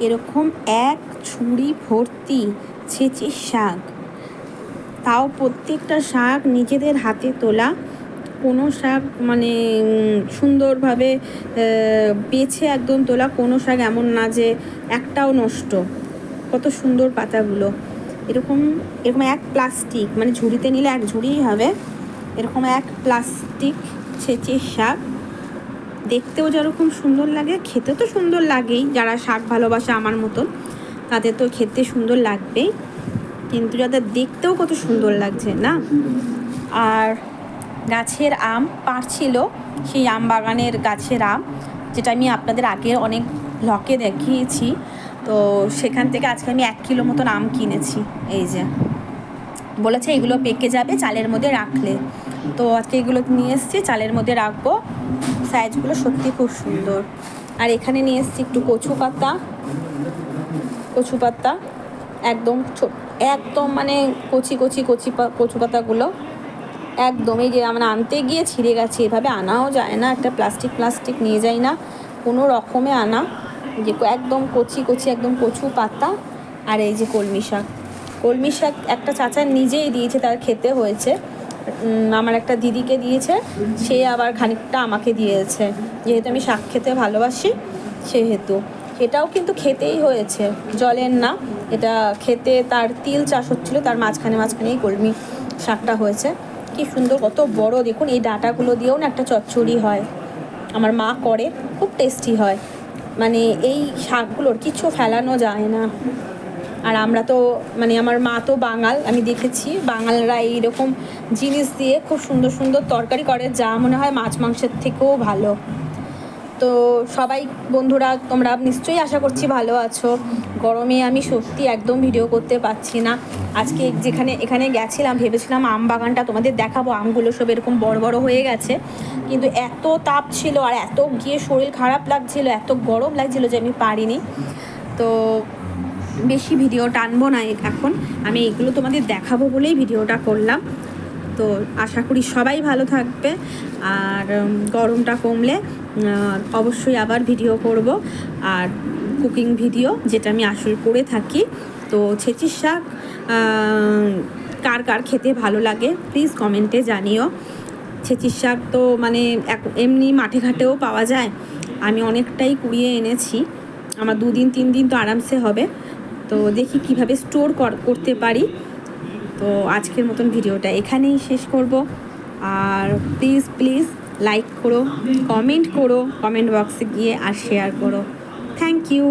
এরকম এক ঝুড়ি ভর্তি ছেঁচি শাক, তাও প্রত্যেকটা শাক নিজেদের হাতে তোলা। কোনো শাক মানে সুন্দরভাবে বেছে একদম তোলা, কোনো শাক এমন না যে একটাও নষ্ট। কত সুন্দর পাতাগুলো। এরকম এরকম এক প্লাস্টিক, মানে ঝুড়িতে নিলে এক ঝুড়িই হবে, এরকম এক প্লাস্টিক ছেঁচি শাক। দেখতেও যেরকম সুন্দর লাগে, খেতে তো সুন্দর লাগেই। যারা শাক ভালোবাসে আমার মতন, তাদের তো খেতে সুন্দর লাগবেই, কিন্তু যাদের দেখতেও কত সুন্দর লাগছে না। আর গাছের আম পাড়ছিল, সেই আম বাগানের গাছের আম, যেটা আমি আপনাদের আগে অনেক ব্লগে দেখিয়েছি। তো সেখান থেকে আজকে আমি 1 কিলো মতন আম কিনেছি। এই যে বলেছে এগুলো পেকে যাবে চালের মধ্যে রাখলে, তো আজকে এগুলো নিয়ে এসেছি, চালের মধ্যে রাখবো। সাইজগুলো সত্যি খুব সুন্দর। আর এখানে নিয়ে এসেছি একটু কচু পাতা, একদম একদম মানে কচু পাতাগুলো একদম, এই যে আমরা আনতে গিয়ে ছিঁড়ে গেছে। এভাবে আনাও যায় না, একটা প্লাস্টিক নিয়ে যাই না, কোনো রকমে আনা, যে একদম কচি একদম কচু পাতা। আর এই যে কলমি শাক একটা চাচা নিজেই দিয়েছে, তার খেতে হয়েছে। আমার একটা দিদিকে দিয়েছে, সে আবার খানিকটা আমাকে দিয়েছে, যেহেতু আমি শাক খেতে ভালোবাসি সেহেতু। এটাও কিন্তু খেতেই হয়েছে, জলের না, এটা খেতে। তার তিল চাষ হচ্ছিলো, তার মাঝখানেই কলমি শাকটা হয়েছে। কি সুন্দর, কত বড় দেখুন। এই ডাঁটাগুলো দিয়েও না একটা চচ্চড়ি হয়, আমার মা করে, খুব টেস্টি হয়। মানে এই শাকগুলোর কিছু ফেলানো যায় না। আর আমরা তো মানে আমার মা তো বাঙাল, আমি দেখেছি বাঙালরা এইরকম জিনিস দিয়ে খুব সুন্দর তরকারি করে, যা মনে হয় মাছ মাংসের থেকেও ভালো। তো সবাই বন্ধুরা, তোমরা নিশ্চয়ই আশা করছি ভালো আছো। গরমে আমি সত্যি একদম ভিডিও করতে পারছি না। আজকে এখানে গেছিলাম, ভেবেছিলাম আম বাগানটা তোমাদের দেখাবো, আমগুলো সব এরকম বড় হয়ে গেছে, কিন্তু এত তাপ ছিল আর এত গিয়ে শরীর খারাপ লাগছিল, এত গরম লাগছিল যে আমি পারিনি। তো বেশি ভিডিও টানবো না এখন, আমি এগুলো তোমাদের দেখাবো বলেই ভিডিওটা করলাম। তো আশা করি সবাই ভালো থাকবে, আর গরমটা কমলে অবশ্যই আবার ভিডিও করব, আর কুকিং ভিডিও, যেটা আমি আসলে করে থাকি। তো ছেঁচি শাক কার খেতে ভালো লাগে প্লিজ কমেন্টে জানিও। ছেঁচি শাক তো মানে এমনি মাঠে ঘাটেও পাওয়া যায়, আমি অনেকটাই কুড়িয়ে এনেছি, আমার 2 দিন 3 দিন তো আরামসে হবে। তো দেখি কিভাবে স্টোর করতে পারি। তো আজকের মতন ভিডিওটা এখানেই শেষ করব। আর প্লিজ লাইক করো, কমেন্ট করো কমেন্ট বক্সে গিয়ে, আর শেয়ার করো। Thank you.